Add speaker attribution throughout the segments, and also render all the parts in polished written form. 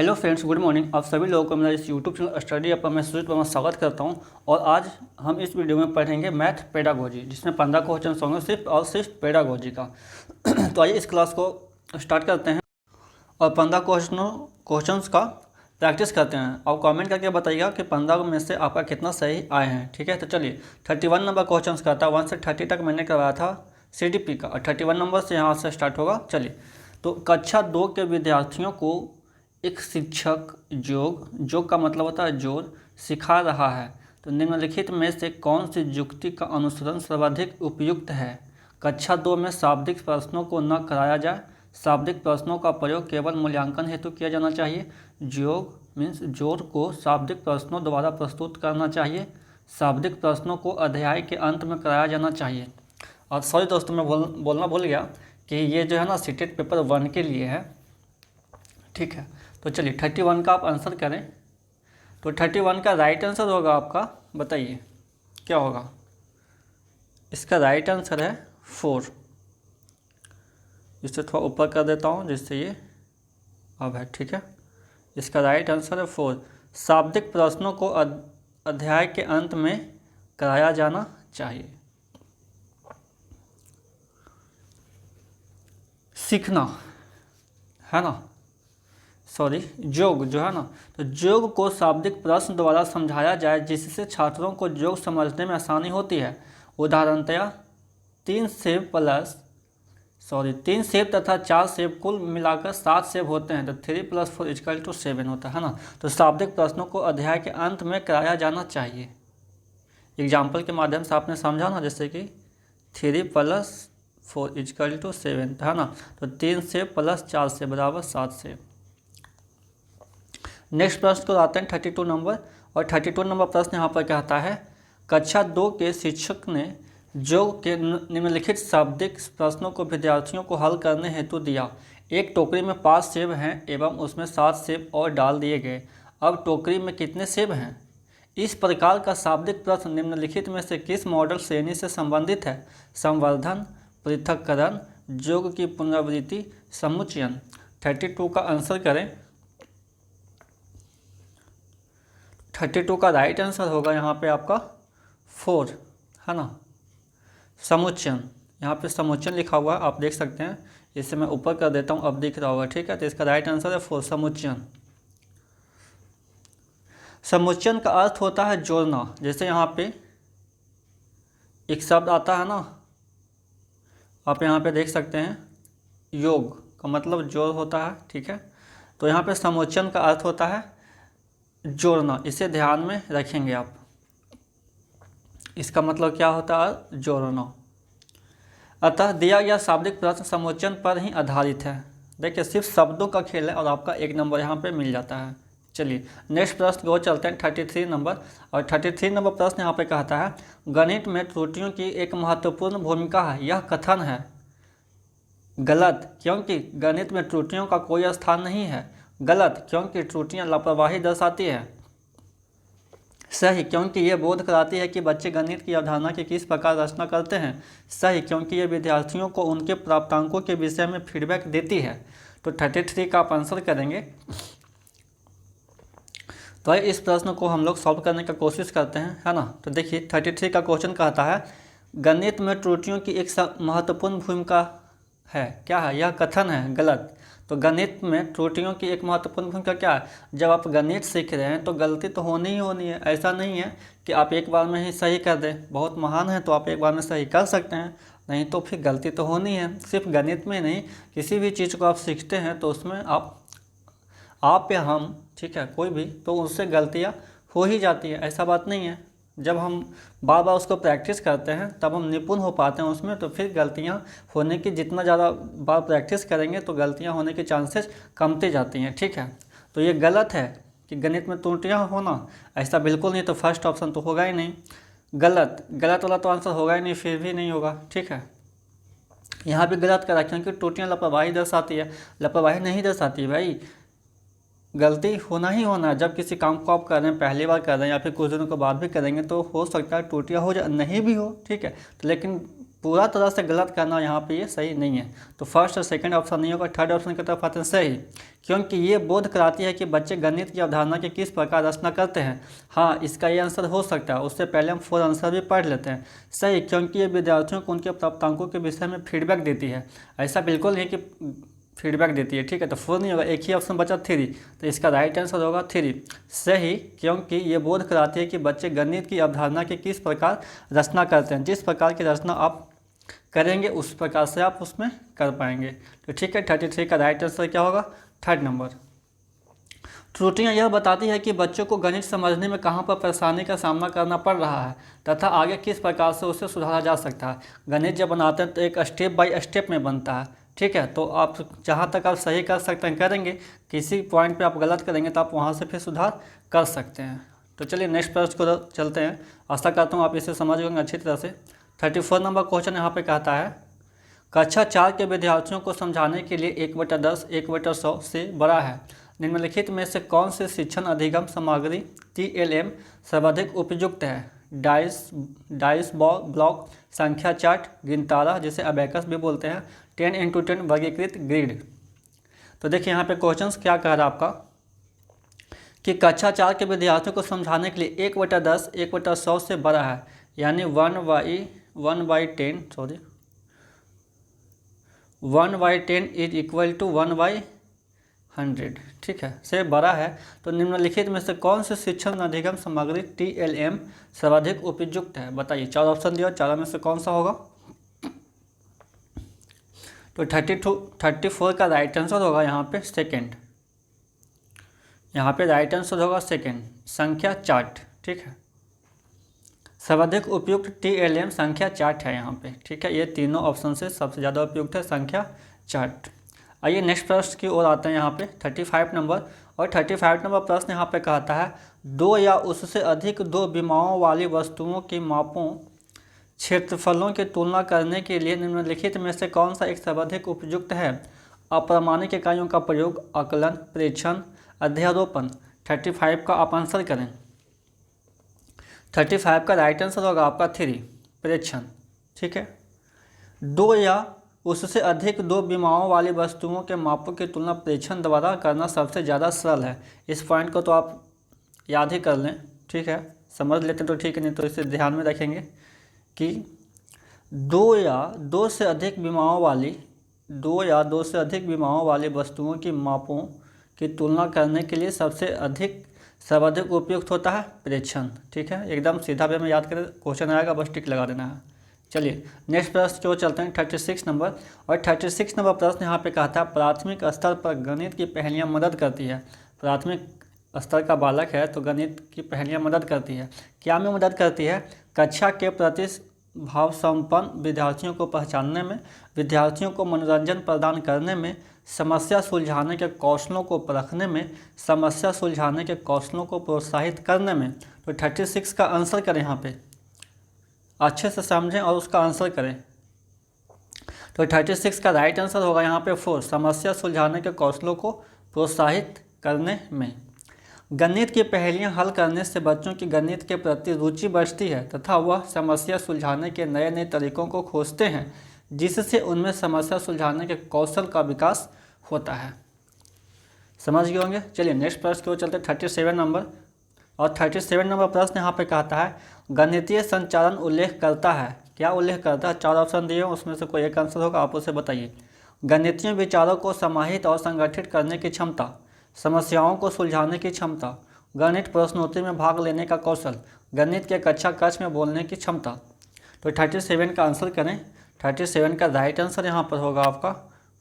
Speaker 1: Hello friends, good morning. आप सभी लोगों को मेरा इस यूट्यूब चैनल स्टडी ऐप पर मैं सुजीत वर्मा स्वागत करता हूं। और आज हम इस वीडियो में पढ़ेंगे मैथ पेडागोजी, जिसमें 15 क्वेश्चन होंगे सिर्फ और सिर्फ पेडागोजी का। तो आइए इस क्लास को स्टार्ट करते हैं और 15 क्वेश्चंस का प्रैक्टिस करते हैं। और कमेंट करके बताइएगा कि 15 में से आपका कितना सही आए हैं। ठीक है, तो चलिए 31 नंबर क्वेश्चन का था। 1 से 30 तक मैंने करवाया था CDP का, और 31 नंबर से यहाँ से स्टार्ट होगा। चलिए, तो कक्षा 2 के विद्यार्थियों को एक शिक्षक योग का मतलब होता है जोड़, सिखा रहा है। तो निम्नलिखित में से कौन सी युक्ति का अनुसरण सर्वाधिक उपयुक्त है? कक्षा 2 में शाब्दिक प्रश्नों को न कराया जाए। शाब्दिक प्रश्नों का प्रयोग केवल मूल्यांकन हेतु किया जाना चाहिए। योग मीन्स जोड़ को शाब्दिक प्रश्नों द्वारा प्रस्तुत करना चाहिए। शाब्दिक प्रश्नों को अध्याय के अंत में कराया जाना चाहिए। और सॉरी दोस्तों, मैं बोलना भूल गया कि ये जो है ना सीटेट पेपर 1 के लिए है। ठीक है, तो चलिए 31 का आप आंसर करें। तो 31 का राइट आंसर होगा आपका, बताइए क्या होगा? इसका राइट आंसर है 4। इससे थोड़ा ऊपर कर देता हूँ जिससे ये अब है। ठीक है, इसका राइट आंसर है 4। शाब्दिक प्रश्नों को अध्याय के अंत में कराया जाना चाहिए। सीखना है ना, सॉरी योग जो है ना, तो योग को शाब्दिक प्रश्न द्वारा समझाया जाए जिससे छात्रों को योग समझने में आसानी होती है। उदाहरणतया 3 सेब तथा 4 सेब कुल मिलाकर 7 सेब होते हैं। तो 3 + 4 = 7 होता है ना। तो शाब्दिक प्रश्नों को अध्याय के अंत में कराया जाना चाहिए। एग्जाम्पल के माध्यम से आपने समझा ना, जैसे कि 3 + 4 = 7 है ना। तो 3 सेब + 4 सेब बराबर 7 सेब। नेक्स्ट प्रश्न को आते हैं 32 नंबर। और 32 नंबर प्रश्न यहाँ पर कहता है, कक्षा 2 के शिक्षक ने योग के निम्नलिखित शाब्दिक प्रश्नों को विद्यार्थियों को हल करने हेतु दिया। एक टोकरी में 5 सेब हैं एवं उसमें 7 सेब और डाल दिए गए। अब टोकरी में कितने सेब हैं? इस प्रकार का शाब्दिक प्रश्न निम्नलिखित में से किस मॉडल श्रेणी से संबंधित है? संवर्धन, पृथक्करण, योग की पुनरावृत्ति, समुच्चयन। 32 का आंसर करें। 32 का राइट आंसर होगा यहाँ पे आपका 4 है ना। समुच्चयन, यहाँ पे समुच्चयन लिखा हुआ है, आप देख सकते हैं। इसे मैं ऊपर कर देता हूँ, अब दिख रहा होगा। ठीक है, तो इसका राइट आंसर है 4 समुच्चयन। समुच्चयन का अर्थ होता है जोड़ना। जैसे यहाँ पे एक शब्द आता है ना, आप यहाँ पे देख सकते हैं, योग का मतलब जोड़ होता है। ठीक है, तो यहाँ पे समुच्चयन का अर्थ होता है जोड़ना। इसे ध्यान में रखेंगे आप। इसका मतलब क्या होता है? जोड़ना। अतः दिया गया शाब्दिक प्रश्न समुच्चयन पर ही आधारित है। देखिए, सिर्फ शब्दों का खेल है और आपका 1 नंबर यहाँ पे मिल जाता है। चलिए नेक्स्ट प्रश्न को चलते हैं 33 नंबर। और 33 नंबर प्रश्न यहाँ पे कहता है, गणित में त्रुटियों की एक महत्वपूर्ण भूमिका है। यह कथन है गलत, क्योंकि गणित में त्रुटियों का कोई स्थान नहीं है। गलत, क्योंकि त्रुटियां लापरवाही दर्शाती है। सही, क्योंकि ये बोध कराती है कि बच्चे गणित की अवधारणा की किस प्रकार रचना करते हैं। सही, क्योंकि ये विद्यार्थियों को उनके प्राप्तांकों के विषय में फीडबैक देती है। तो 33 का आप आंसर करेंगे। तो इस प्रश्न को हम लोग सॉल्व करने का कोशिश करते हैं, है ना। तो देखिए 33 का क्वेश्चन कहता है, गणित में त्रुटियों की एक महत्वपूर्ण भूमिका है। क्या है? यह कथन है गलत। तो गणित में त्रुटियों की एक महत्वपूर्ण भूमिका क्या है? जब आप गणित सीख रहे हैं तो गलती तो होनी ही होनी है। ऐसा नहीं है कि आप एक बार में ही सही कर दें। बहुत महान है तो आप एक बार में सही कर सकते हैं, नहीं तो फिर गलती तो होनी है। सिर्फ गणित में नहीं, किसी भी चीज़ को आप सीखते हैं तो उसमें आप या हम, ठीक है, कोई भी, तो उससे गलतियाँ हो ही जाती है। ऐसा बात नहीं है। जब हम बार बार उसको प्रैक्टिस करते हैं तब हम निपुण हो पाते हैं उसमें। तो फिर गलतियां होने की, जितना ज़्यादा बार प्रैक्टिस करेंगे तो गलतियां होने के चांसेस कमते जाती हैं। ठीक है, तो ये गलत है कि गणित में त्रुटियां होना, ऐसा बिल्कुल नहीं। तो फर्स्ट ऑप्शन तो होगा ही नहीं। गलत वाला तो आंसर होगा ही नहीं, फिर भी नहीं होगा। ठीक है, यहाँ भी गलत करा, क्योंकि त्रुटियाँ लापरवाही दर्शाती है। लापरवाही नहीं दर्शाती भाई, गलती होना ही होना है। जब किसी काम को आप कर रहे हैं, पहली बार कर रहे हैं या फिर कुछ दिनों के बाद भी करेंगे, तो हो सकता है त्रुटियाँ हो नहीं भी हो। ठीक है, तो लेकिन पूरा तरह से गलत करना यहाँ पे ये सही नहीं है। तो फर्स्ट और सेकंड ऑप्शन नहीं होगा, थर्ड ऑप्शन की तरफ आते हैं सही, क्योंकि ये बोध कराती है कि बच्चे गणित की अवधारणा की किस प्रकार रचना करते हैं। हाँ, इसका ये आंसर हो सकता है। उससे पहले हम 4 आंसर भी पढ़ लेते हैं। सही, क्योंकि ये विद्यार्थियों को उनके प्राप्तांकों के विषय में फीडबैक देती है। ऐसा बिल्कुल नहीं कि फीडबैक देती है, ठीक है। तो 4 नहीं होगा, एक ही ऑप्शन बचा 3, तो इसका राइट आंसर होगा 3 सही, क्योंकि ये बोध कराती है कि बच्चे गणित की अवधारणा की किस प्रकार रचना करते हैं। जिस प्रकार की रचना आप करेंगे उस प्रकार से आप उसमें कर पाएंगे। तो ठीक है, 33 का राइट आंसर क्या होगा, थर्ड नंबर। त्रुटियां यह बताती है कि बच्चों को गणित समझने में कहाँ पर परेशानी का सामना करना पड़ रहा है तथा आगे किस प्रकार से उसे सुधारा जा सकता है। गणित जब बनाते हैं तो एक स्टेप बाय स्टेप में बनता है, ठीक है। तो आप जहाँ तक आप सही कर सकते हैं करेंगे, किसी पॉइंट पे आप गलत करेंगे तो आप वहाँ से फिर सुधार कर सकते हैं। तो चलिए नेक्स्ट प्रश्न को चलते हैं। आशा करता हूँ आप इसे समझ गए अच्छी तरह से। 34 नंबर क्वेश्चन यहाँ पे कहता है, कक्षा 4 के विद्यार्थियों को समझाने के लिए 1/10 1/100 से बड़ा है। निम्नलिखित में से कौन से शिक्षण अधिगम सामग्री TLM सर्वाधिक उपयुक्त है। डाइस ब्लॉक, संख्या चार्ट, गिनतारा जिसे अबेकस भी बोलते हैं, 10x10 वर्गीकृत ग्रिड। तो देखिए यहाँ पे क्वेश्चंस क्या कह रहा है आपका कि कक्षा 4 के विद्यार्थियों को समझाने के लिए 1/10 1/100 से बड़ा है, यानी 1/10 इज इक्वल टू 1/100, ठीक है, से बड़ा है। तो निम्नलिखित में से कौन से शिक्षण अधिगम सामग्री TLM सर्वाधिक उपयुक्त है, बताइए। 4 ऑप्शन दिया, 4 में से कौन सा होगा। तो 34 का राइट आंसर होगा यहाँ पे सेकेंड, यहाँ पे राइट आंसर होगा सेकेंड, संख्या चार्ट, ठीक है। सर्वाधिक उपयुक्त TLM संख्या चार्ट है यहाँ पे, ठीक है। ये तीनों ऑप्शन से सबसे ज़्यादा उपयुक्त है संख्या चार्ट। आइए नेक्स्ट प्रश्न की ओर आते हैं यहाँ पे 35 नंबर। और 35 नंबर प्रश्न यहाँ पे कहता है, 2 या उससे अधिक 2 विमाओं वाली वस्तुओं की मापों क्षेत्रफलों की तुलना करने के लिए निम्नलिखित में से कौन सा एक सर्वाधिक उपयुक्त है। अप्रमाणिक इकाइयों का प्रयोग, आकलन, प्रेक्षण, अध्यारोपण। 35 का आप आंसर करें। 35 का राइट आंसर होगा आपका 3, प्रेक्षण, ठीक है। 2 या उससे अधिक 2 विमाओं वाली वस्तुओं के मापों की तुलना प्रेक्षण द्वारा करना सबसे ज़्यादा सरल है। इस पॉइंट को तो आप याद ही कर लें, ठीक है, समझ लेते तो ठीक है, नहीं तो इसे ध्यान में रखेंगे कि 2 या 2 से अधिक विमाओं वाली वस्तुओं की मापों की तुलना करने के लिए सर्वाधिक उपयुक्त होता है प्रेक्षण, ठीक है। एकदम सीधा वे में याद करें, क्वेश्चन आएगा बस टिक लगा देना है। चलिए नेक्स्ट प्रश्न की ओर चलते हैं 36 नंबर। और 36 नंबर प्रश्न यहाँ पे कहता है, प्राथमिक स्तर पर गणित की पहेलियाँ मदद करती है। प्राथमिक स्तर का बालक है तो गणित की पहेलियाँ मदद करती है। क्या में मदद करती है, कक्षा के प्रति भाव संपन्न विद्यार्थियों को पहचानने में, विद्यार्थियों को मनोरंजन प्रदान करने में, समस्या सुलझाने के कौशलों को परखने में, समस्या सुलझाने के कौशलों को प्रोत्साहित करने में। तो 36 का आंसर करें, यहाँ पे अच्छे से समझें और उसका आंसर करें। तो 36 का राइट आंसर होगा यहाँ पे 4, समस्या सुलझाने के कौशलों को प्रोत्साहित करने में। गणित की पहेलियाँ हल करने से बच्चों की गणित के प्रति रुचि बढ़ती है तथा वह समस्या सुलझाने के नए नए तरीकों को खोजते हैं, जिससे उनमें समस्या सुलझाने के कौशल का विकास होता है। समझ गए होंगे। चलिए नेक्स्ट प्रश्न की ओर चलते 37 नंबर। और 37 नंबर प्रश्न यहाँ पे कहता है, गणितीय संचालन उल्लेख करता है। क्या उल्लेख करता है, 4 ऑप्शन दिए, उसमें से कोई एक आंसर होगा, आप उसे बताइए। गणितीय विचारों को समाहित और संगठित करने की क्षमता, समस्याओं को सुलझाने की क्षमता, गणित प्रश्नोत्तरी में भाग लेने का कौशल, गणित के कक्षा कक्ष में बोलने की क्षमता। तो 37 का आंसर करें। 37 का राइट आंसर यहाँ पर होगा आपका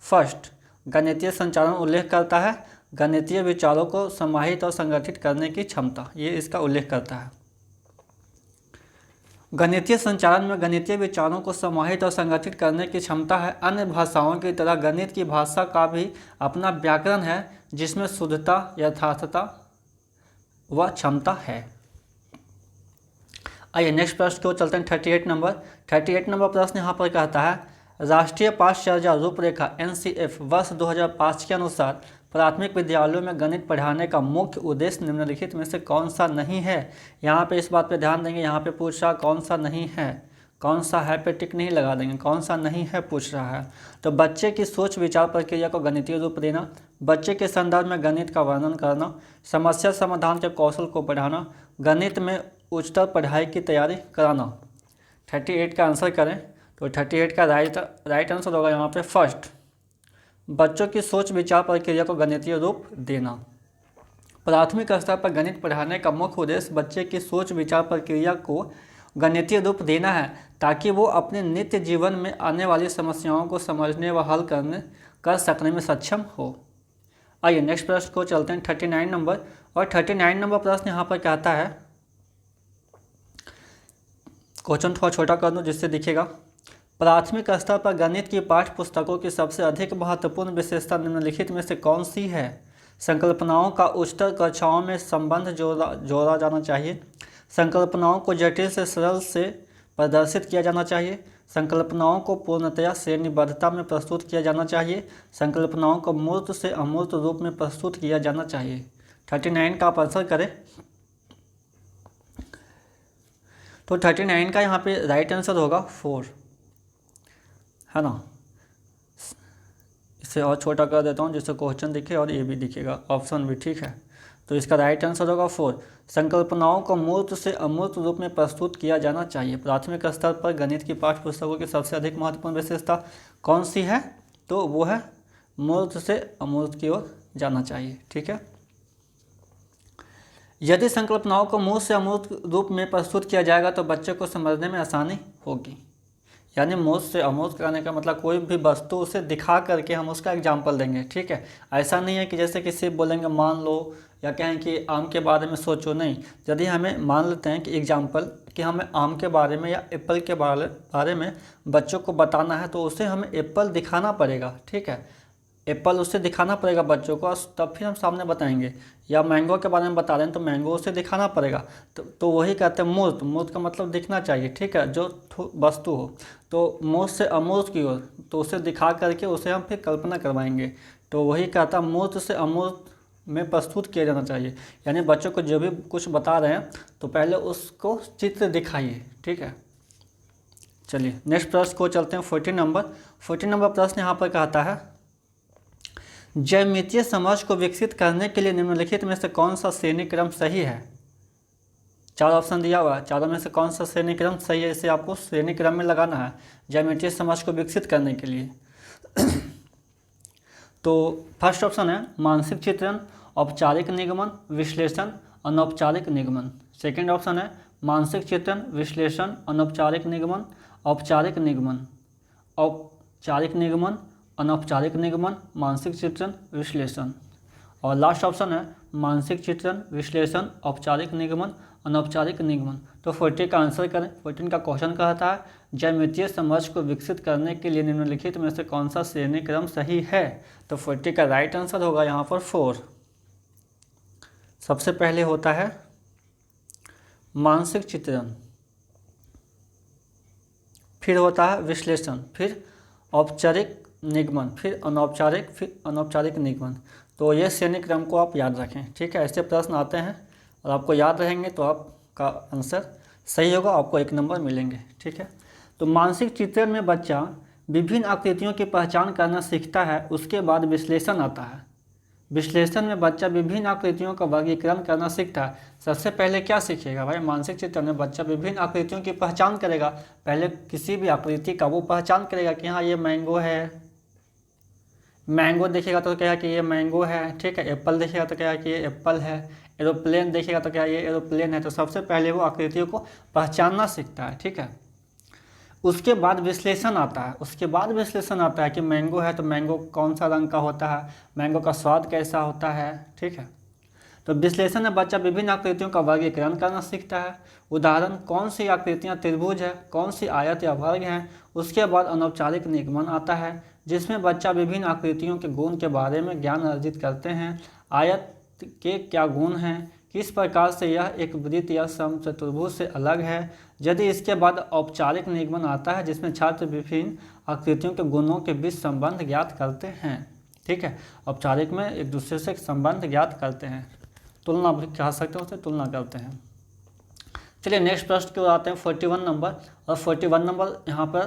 Speaker 1: फर्स्ट, गणितीय संचालन उल्लेख करता है गणितीय विचारों को समाहित और संगठित करने की क्षमता, ये इसका उल्लेख करता है। गणितीय संचालन में गणितीय विचारों को समाहित और संगठित करने की क्षमता है। अन्य भाषाओं की तरह गणित की भाषा का भी अपना व्याकरण है, जिसमें शुद्धता, यथार्थता व क्षमता है। आइए नेक्स्ट प्रश्न को चलते हैं 38 नंबर। 38 नंबर प्रश्न यहाँ पर कहता है, राष्ट्रीय पाठ्यचर्या रूपरेखा NCF वर्ष 2005 के अनुसार प्राथमिक विद्यालयों में गणित पढ़ाने का मुख्य उद्देश्य निम्नलिखित में से कौन सा नहीं है। यहाँ पे इस बात पे ध्यान देंगे, यहाँ पे पूछा कौन सा नहीं है, कौन सा है पे टिक नहीं लगा देंगे, कौन सा नहीं है पूछ रहा है। तो बच्चे की सोच विचार प्रक्रिया को गणितीय रूप देना, बच्चे के संदर्भ में गणित का वर्णन करना, समस्या समाधान के कौशल को बढ़ाना, गणित में उच्चतर पढ़ाई की तैयारी कराना। 38 का आंसर करें तो 38 का राइट आंसर होगा यहाँ पे फर्स्ट, बच्चों की सोच विचार प्रक्रिया को गणितीय रूप देना। प्राथमिक स्तर पर गणित पढ़ाने का मुख्य उद्देश्य बच्चे की सोच विचार प्रक्रिया को गणितीय रूप देना है ताकि वो अपने नित्य जीवन में आने वाली समस्याओं को समझने व हल कर सकने में सक्षम हो। आइए नेक्स्ट प्रश्न को चलते हैं 39 नंबर। और 39 नंबर प्रश्न यहाँ पर कहता है, क्वेश्चन थोड़ा छोटा कर दूँ जिससे दिखेगा। प्राथमिक स्तर पर गणित की पाठ्य पुस्तकों की सबसे अधिक महत्वपूर्ण विशेषता निम्नलिखित में से कौन सी है? संकल्पनाओं का उच्चतर कक्षाओं में संबंध जोड़ा जाना चाहिए, संकल्पनाओं को जटिल से सरल से प्रदर्शित किया जाना चाहिए, संकल्पनाओं को पूर्णतया श्रेणीबद्धता में प्रस्तुत किया जाना चाहिए, संकल्पनाओं को मूर्त से अमूर्त रूप में प्रस्तुत किया जाना चाहिए। 39 का आप आंसर करें तो 39 का यहाँ पे राइट आंसर होगा 4, है ना। इसे और छोटा कर देता हूँ जिससे क्वेश्चन दिखे और ये भी दिखेगा, ऑप्शन भी ठीक है। तो इसका राइट आंसर होगा 4, संकल्पनाओं को मूर्त से अमूर्त रूप में प्रस्तुत किया जाना चाहिए। प्राथमिक स्तर पर गणित की पाठ्य पुस्तकों की सबसे अधिक महत्वपूर्ण विशेषता कौन सी है? तो वो है मूर्त से अमूर्त की ओर जाना चाहिए, ठीक है। यदि संकल्पनाओं को मूर्त से अमूर्त रूप में प्रस्तुत किया जाएगा तो बच्चे को समझने में आसानी होगी। यानी मूर्त से अमूर्त कराने का मतलब कोई भी वस्तु उसे दिखा करके हम उसका एग्जाम्पल देंगे, ठीक है। ऐसा नहीं है कि जैसे किसी बोलेंगे मान लो या कहें कि आम के बारे में सोचो, नहीं। यदि हमें मान लेते हैं कि एग्जाम्पल कि हमें आम के बारे में या एप्पल के बारे में बच्चों को बताना है तो उसे हमें एप्पल दिखाना पड़ेगा, ठीक है। एप्पल उससे दिखाना पड़ेगा बच्चों को, तब फिर हम सामने बताएंगे। या मैंगो के बारे में बता रहे हैं तो मैंगो उसे दिखाना पड़ेगा। तो वही कहते हैं मूर्त, मूर्त का मतलब दिखना चाहिए, ठीक है, जो वस्तु हो। तो मूर्त से अमूर्त की ओर, तो उसे दिखा करके उसे हम फिर कल्पना करवाएंगे। तो वही कहता है मूर्त से अमूर्त में प्रस्तुत किया जाना चाहिए। यानी बच्चों को जो भी कुछ बता रहे हैं तो पहले उसको चित्र दिखाइए, ठीक है। चलिए नेक्स्ट प्रश्न को चलते हैं 14 नंबर। 14 नंबर प्रश्न यहाँ पर कहता है, ज्यामितीय समझ को विकसित करने के लिए निम्नलिखित में से कौन सा श्रेणी क्रम सही है? 4 ऑप्शन दिया हुआ है, चारों में से कौन सा श्रेणी क्रम सही है, इसे आपको श्रेणी क्रम में लगाना है ज्यामितीय समझ को विकसित करने के लिए। तो फर्स्ट ऑप्शन है मानसिक चित्रण, औपचारिक निगमन, विश्लेषण, अनौपचारिक निगमन। सेकेंड ऑप्शन है मानसिक चित्रण, विश्लेषण, अनौपचारिक निगमन, औपचारिक निगमन, औपचारिक निगमन, अनौपचारिक निगमन, मानसिक चित्रण, विश्लेषण। और लास्ट ऑप्शन है मानसिक चित्रण, विश्लेषण, औपचारिक निगमन, अनौपचारिक निगमन। तो 40 का आंसर करें। 14 का क्वेश्चन कहता है ज्यामितीय समझ को विकसित करने के लिए निम्नलिखित में से कौन सा श्रेणी क्रम सही है? तो 40 का राइट आंसर होगा यहाँ पर 4। सबसे पहले होता है मानसिक चित्रण, फिर होता है विश्लेषण, फिर औपचारिक निगमन, फिर अनौपचारिक निगमन। तो ये श्रेणी क्रम को आप याद रखें, ठीक है। ऐसे प्रश्न आते हैं और आपको याद रहेंगे तो आपका आंसर सही होगा, आपको 1 नंबर मिलेंगे, ठीक है। तो मानसिक चित्रण में बच्चा विभिन्न आकृतियों की पहचान करना सीखता है, उसके बाद विश्लेषण आता है। विश्लेषण में बच्चा विभिन्न आकृतियों का वर्गीकरण करना सीखता है। सबसे पहले क्या सीखेगा भाई? मानसिक चित्रण में बच्चा विभिन्न आकृतियों की पहचान करेगा। पहले किसी भी आकृति का वो पहचान करेगा कि हाँ ये मैंगो है, मैंगो देखेगा तो कहेगा कि ये मैंगो है, ठीक है। एप्पल देखेगा तो कहेगा कि ये एप्पल है, एरोप्लेन देखेगा तो क्या ये एरोप्लेन है। तो सबसे पहले वो आकृतियों को पहचानना सीखता है, ठीक है। उसके बाद विश्लेषण आता है। उसके बाद विश्लेषण आता है कि मैंगो है तो मैंगो कौन सा रंग का होता है, मैंगो का स्वाद कैसा होता है, ठीक है। तो विश्लेषण में बच्चा विभिन्न आकृतियों का वर्गीकरण करना सीखता है। उदाहरण कौन सी आकृतियाँ त्रिभुज है, कौन सी आयत या वर्ग हैं। उसके बाद अनौपचारिक निगमन आता है जिसमें बच्चा विभिन्न आकृतियों के गुण के बारे में ज्ञान अर्जित करते हैं। आयत के क्या गुण हैं, किस प्रकार से यह एक वृत्त या समचतुर्भुज से अलग है। यदि इसके बाद औपचारिक निगमन आता है जिसमें छात्र विभिन्न आकृतियों के गुणों के बीच संबंध ज्ञात करते हैं, ठीक है। औपचारिक में एक दूसरे से संबंध ज्ञात करते हैं, तुलना भी कह सकते हो, उसे तुलना करते हैं। चलिए नेक्स्ट प्रश्न की ओर आते हैं 41 नंबर। और 41 नंबर यहाँ पर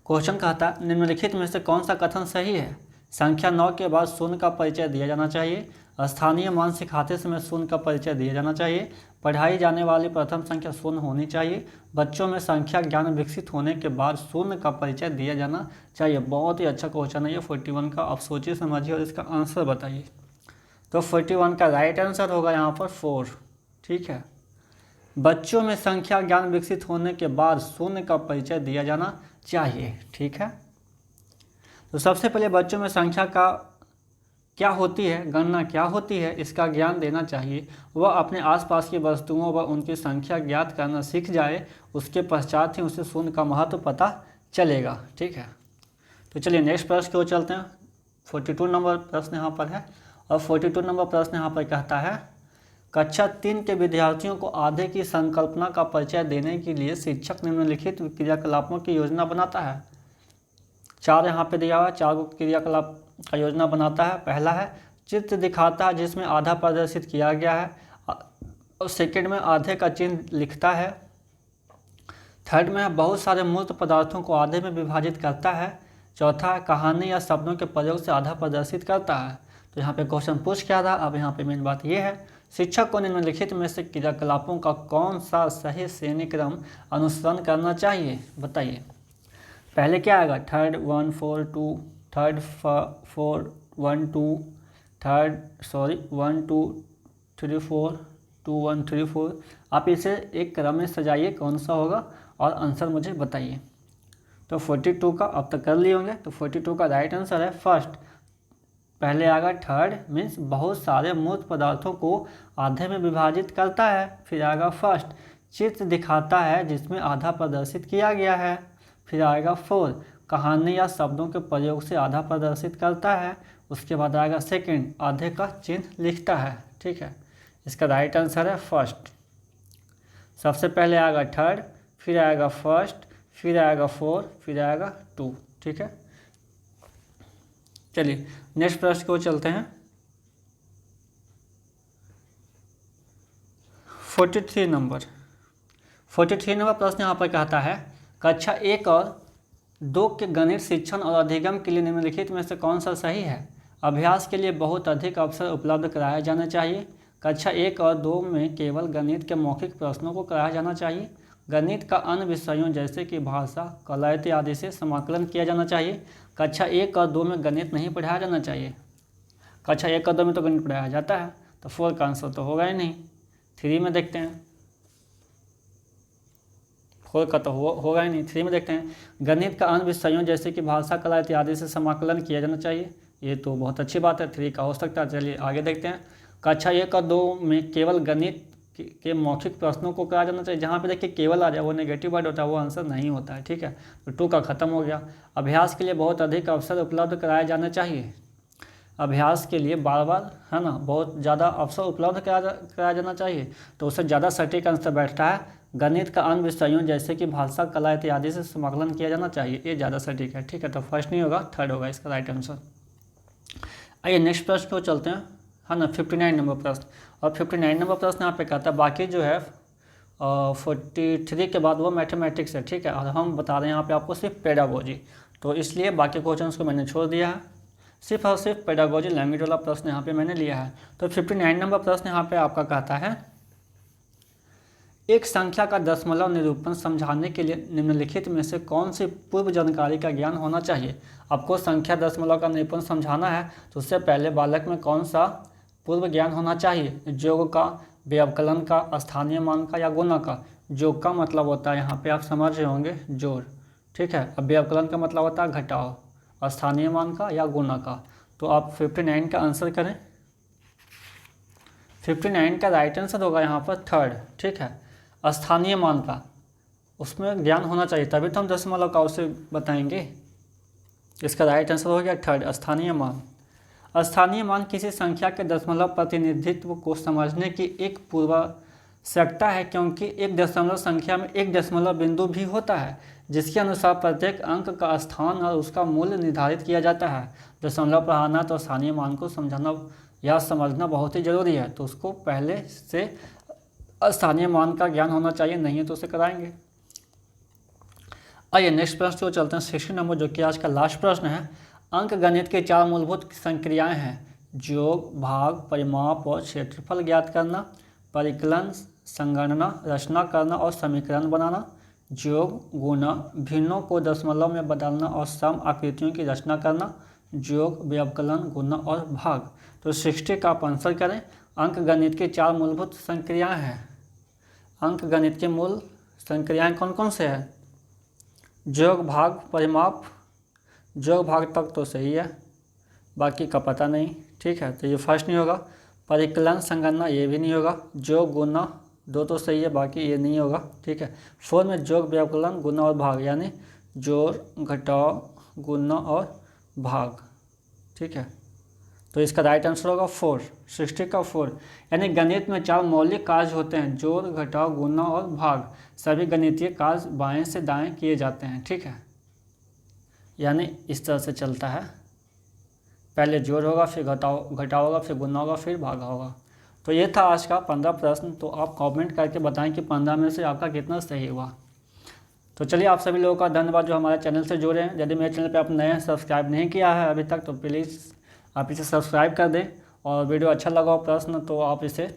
Speaker 1: क्वेश्चन कहता है निम्नलिखित में से कौन सा कथन सही है। संख्या 9 के बाद शून्य का परिचय दिया जाना चाहिए। स्थानीय मान सिखाते समय शून्य का परिचय दिया जाना चाहिए। पढ़ाई जाने वाली प्रथम संख्या शून्य होनी चाहिए। बच्चों में संख्या ज्ञान विकसित होने के बाद शून्य का परिचय दिया जाना चाहिए। बहुत ही अच्छा क्वेश्चन है ये 41 का। आप सोचिए समझिए और इसका आंसर बताइए। तो 41 का राइट आंसर होगा यहाँ पर 4। ठीक है, बच्चों में संख्या ज्ञान विकसित होने के बाद शून्य का परिचय दिया जाना चाहिए। ठीक है, तो सबसे पहले बच्चों में संख्या का क्या होती है, गणना क्या होती है, इसका ज्ञान देना चाहिए। वह अपने आसपास की वस्तुओं व उनकी संख्या ज्ञात करना सीख जाए, उसके पश्चात ही उसे शून्य का महत्व पता चलेगा। ठीक है, तो चलिए नेक्स्ट प्रश्न की ओर चलते हैं। 42 नंबर प्रश्न यहाँ पर है। और 42 नंबर प्रश्न यहाँ पर कहता है कक्षा 3 के विद्यार्थियों को आधे की संकल्पना का परिचय देने के लिए शिक्षक निम्नलिखित क्रियाकलापों की योजना बनाता है। 4 यहाँ पे दिया हुआ है, 4 क्रियाकलाप का योजना बनाता है। पहला है चित्र दिखाता है जिसमें आधा प्रदर्शित किया गया है, और सेकंड में आधे का चिन्ह लिखता है। थर्ड में बहुत सारे मूर्त पदार्थों को आधे में विभाजित करता है। चौथा कहानी या शब्दों के प्रयोग से आधा प्रदर्शित करता है। तो यहाँ पे क्वेश्चन पूछ क्या था, अब यहाँ पे मेन बात ये है शिक्षक को निम्नलिखित में से क्रियाकलापों का कौन सा सही श्रेणी क्रम अनुसरण करना चाहिए, बताइए। पहले क्या आएगा, 3rd 1 4 2, 3rd 4 1 2, 1 2 3 4 2 1 3 4। आप इसे एक क्रम में सजाइए कौन सा होगा और आंसर मुझे बताइए। तो 42 का अब तक कर लिए होंगे। तो 42 का राइट आंसर है फर्स्ट। पहले आएगा थर्ड, मीन्स बहुत सारे मूर्त पदार्थों को आधे में विभाजित करता है। फिर आएगा फर्स्ट, चित्र दिखाता है जिसमें आधा प्रदर्शित किया गया है। फिर आएगा 4, कहानी या शब्दों के प्रयोग से आधा प्रदर्शित करता है। उसके बाद आएगा सेकंड, आधे का चिन्ह लिखता है। ठीक है, इसका राइट आंसर है फर्स्ट। सबसे पहले आएगा थर्ड, फिर आएगा फर्स्ट, फिर आएगा 4, फिर आएगा 2। ठीक है, चलिए नेक्स्ट प्रश्न को चलते हैं। 43 नंबर प्रश्न यहाँ पर कहता है कक्षा 1 और 2 के गणित शिक्षण और अधिगम के लिए निम्नलिखित में से कौन सा सही है। अभ्यास के लिए बहुत अधिक अवसर उपलब्ध कराए जाने चाहिए। कक्षा 1 और 2 में केवल गणित के मौखिक प्रश्नों को कराया जाना चाहिए। गणित का अन्य विषयों जैसे कि भाषा, कला इत्यादि से समाकलन किया जाना चाहिए। कक्षा 1 और 2 में गणित नहीं पढ़ाया जाना चाहिए। कक्षा 1 और 2 में तो गणित पढ़ाया जाता है, तो 4 का आंसर तो होगा ही नहीं। 3 में देखते हैं, 4 का तो होगा ही नहीं। 3 में देखते हैं गणित का अन्य विषयों जैसे कि भाषा, कला इत्यादि से समाकलन किया जाना चाहिए। ये तो बहुत अच्छी बात है, 3 का हो सकता है। चलिए आगे देखते हैं। कक्षा 1 और 2 में केवल गणित के मौखिक प्रश्नों को कराया जाना चाहिए। जहाँ पे देखिए केवल आ जाए वो नेगेटिव वर्ड होता है, वो आंसर नहीं होता है। ठीक है, तो 2 का खत्म हो गया। अभ्यास के लिए बहुत अधिक अवसर उपलब्ध कराए जाने चाहिए। अभ्यास के लिए बार बार, है ना, बहुत ज़्यादा अवसर उपलब्ध कराया जाना चाहिए। तो उससे ज़्यादा सटीक आंसर बैठता है गणित का अन्य विषयों जैसे कि भाषा, कला इत्यादि से समाकलन किया जाना चाहिए। ये ज़्यादा सटीक है। ठीक है, तो फर्स्ट नहीं होगा, थर्ड होगा इसका राइट आंसर। आइए नेक्स्ट प्रश्न को चलते हैं, है ना, 59 नंबर प्रश्न। और 59 नंबर प्रश्न यहाँ पे कहता है बाकी जो है 43 के बाद वो मैथमेटिक्स है। ठीक है, और हम बता रहे हैं यहाँ पे आपको सिर्फ पेडागोजी, तो इसलिए बाकी क्वेश्चंस को मैंने छोड़ दिया है। सिर्फ और सिर्फ पेडागोजी लैंग्वेज वाला प्रश्न यहाँ पे मैंने लिया है। तो 59 नंबर प्रश्न यहाँ पे आपका कहता है एक संख्या का दशमलव निरूपण समझाने के लिए निम्नलिखित में से कौन सी पूर्व जानकारी का ज्ञान होना चाहिए। आपको संख्या दशमलव का निरूपण समझाना है तो उससे पहले बालक में कौन सा पूर्व ज्ञान होना चाहिए। योग का, व्यवकलन का, स्थानीय मान का या गुणा का। योग का मतलब होता है, यहाँ पे आप समझ रहे होंगे, जोड़। ठीक है, अब व्यवकलन का मतलब होता है घटाव, स्थानीय मान का या गुणा का। तो आप 59 का आंसर करें। 59 का राइट आंसर होगा यहाँ पर थर्ड। ठीक है, स्थानीय मान का उसमें ज्ञान होना चाहिए, तभी तो हम दशमलव का उसे बताएंगे। इसका राइट आंसर हो गया थर्ड, स्थानीय मान। स्थानीय मान किसी संख्या के दशमलव प्रतिनिधित्व को समझने की एक पूर्वावश्यकता है, क्योंकि एक दशमलव संख्या में एक दशमलव बिंदु भी होता है जिसके अनुसार प्रत्येक अंक का स्थान और उसका मूल्य निर्धारित किया जाता है। दशमलव पढ़ाना तो स्थानीय मान को समझाना या समझना बहुत ही ज़रूरी है, तो उसको पहले से स्थानीय मान का ज्ञान होना चाहिए, नहीं है तो उसे कराएंगे। आइए नेक्स्ट प्रश्न की ओर चलते हैं, 60 नंबर, जो कि आज का लास्ट प्रश्न है। अंक गणित के 4 मूलभूत संक्रियाएं हैं: योग, भाग, परिमाप और क्षेत्रफल ज्ञात करना, परिकलन, संगणना, रचना करना और समीकरण बनाना, योग, गुणा, भिन्नों को दशमलव में बदलना और सम आकृतियों की रचना करना, योग, व्यवकलन, गुणा और भाग। तो 60 का आप आंसर करें। अंक गणित के 4 मूलभूत संक्रियाएं हैं। अंक गणित के मूल संक्रियाएं कौन कौन से हैं? योग, भाग, परिमाप। योग भाग तक तो सही है, बाकी का पता नहीं। ठीक है, तो ये फर्स्ट नहीं होगा। परिकलन, संगणना, ये भी नहीं होगा। योग, गुणा, 2 तो सही है, बाकी ये नहीं होगा। ठीक है, 4 में योग, व्यवकलन, गुणा और भाग, यानी जोड़, घटाव, गुणा और भाग। ठीक है, तो इसका राइट आंसर होगा 4, 60 का 4। यानी गणित में 4 मौलिक कार्य होते हैं: जोड़, घटाव, गुणा और भाग। सभी गणितीय कार्य बाएं से दाएं किए जाते हैं। ठीक है, यानी इस तरह से चलता है, पहले जोड़ होगा, फिर घटाव होगा, फिर गुणा होगा, फिर भाग होगा। तो ये था आज का 15 प्रश्न। तो आप कमेंट करके बताएं कि 15 में से आपका कितना सही हुआ। तो चलिए, आप सभी लोगों का धन्यवाद जो हमारे चैनल से जुड़े हैं। यदि मेरे चैनल पे आप नए हैं, सब्सक्राइब नहीं किया है अभी तक, तो प्लीज़ आप इसे सब्सक्राइब कर दें। और वीडियो अच्छा लगा हो प्रश्न तो आप इसे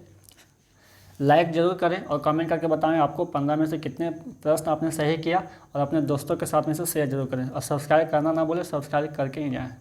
Speaker 1: लाइक ज़रूर करें और कमेंट करके बताएं आपको 15 में से कितने प्रश्न आपने सही किया। और अपने दोस्तों के साथ में से शेयर जरूर करें और सब्सक्राइब करना ना भूलें, सब्सक्राइब करके ही जाएँ।